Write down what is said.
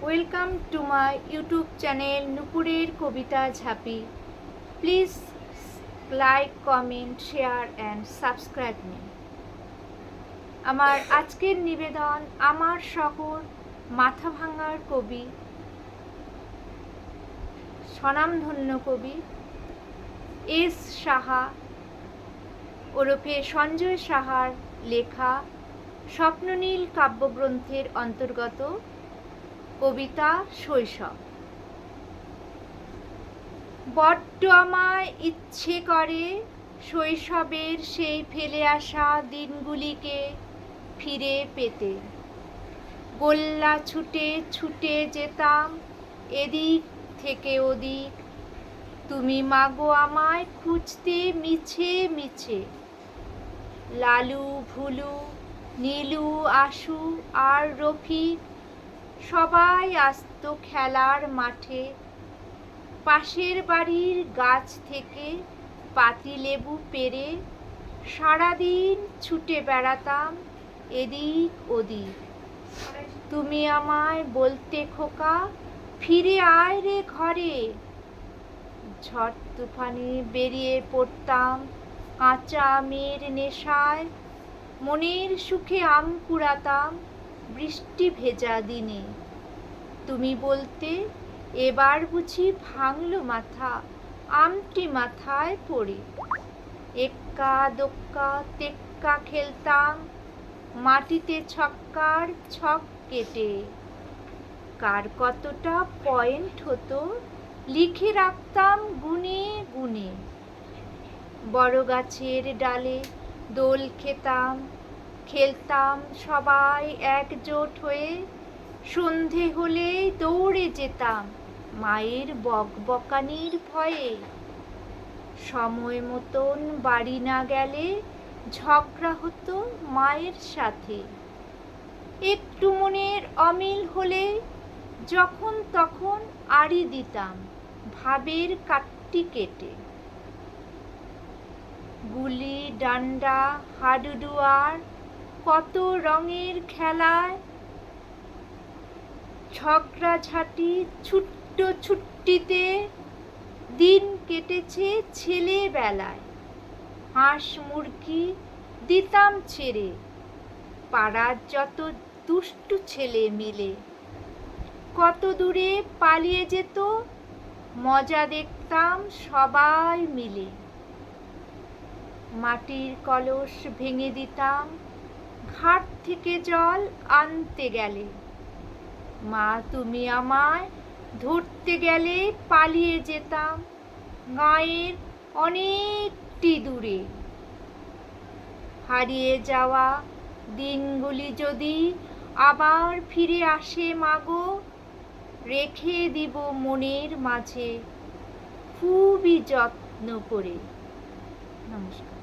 Welcome to my YouTube channel নুপুরের কবিতা ঝাঁপি। Please like, comment, share and subscribe me. আমার আজকের নিবেদন আমার শহর মাথাভাঙার কবি, স্বনামধন্য কবি এস সাহা ওরফে সঞ্জয় সাহার লেখা স্বপ্ননীল কাব্যগ্রন্থের অন্তর্গত কবিতা শৈশব। বড্ড আমায় ইচ্ছে করে শৈশবের সেই ফেলে আসা দিনগুলিকে ফিরে পেতে। গোল্লা ছুটে ছুটে যেতাম এদিক থেকে ওদিক, তুমি মাগো আমায় খুঁজতে মিছে মিছে। লালু, ভুলু, নীলু, আশু আর রফিক সবাই আসতো খেলার মাঠে। পাশের বাড়ির গাছ থেকে পাতিলেবু পেড়ে সারাদিন ছুটে বেড়াতাম এদিক ওদিক। তুমি আমায় বলতে, খোকা ফিরে আয় রে ঘরে। ঝড় তুফানে বেরিয়ে পড়তাম কাঁচা আমের নেশায়, মনের সুখে আম কুড়াতাম বৃষ্টি ভেজা দিনে। তুমি বলতে, এবার বুঝি ভাঙলো মাথা আমটি মাথায় পড়ে। এক্কা দোক্কা তেক্কা খেলতাম মাটিতে ছক্কার ছক কেটে। কার কতটা পয়েন্ট হতো লিখে রাখতাম গুনে গুনে। বড় গাছের ডালে দোল খেলতাম সবাই একজোট হয়ে। সন্ধে হলে দৌড়ে যেতাম মায়ের বকবকানির ভয়ে। সময় মতন বাড়ি না গেলে ঝগড়া হতো মায়ের সাথে। একটু মনের অমিল হলে যখন তখন আড়ি দিতাম ভাবের কাটটি কেটে। গুলি ডান্ডা হাডুডু আর কত রঙের খেলায় ঝগড়াঝাটি ছুট্ট ছুট্টিতে দিন কেটেছে ছেলেবেলায়। হাঁস মুরগি দিতাম ছেড়ে পাড়ার যত দুষ্টু ছেলে মিলে। কত দূরে পালিয়ে যেত মজা দেখতাম সবাই মিলে। মাটির কলস ভেঙে দিতাম ঘাট থেকে জল আনতে গেলে। মা তুমি আমায় ধরতে গেলে পালিয়ে যেতাম গাঁয়ের অনেকটি দূরে। হারিয়ে যাওয়া দিনগুলি যদি আবার ফিরে আসে মাগো, রেখে দিব মনের মাঝে খুবই যত্ন করে। নমস্কার।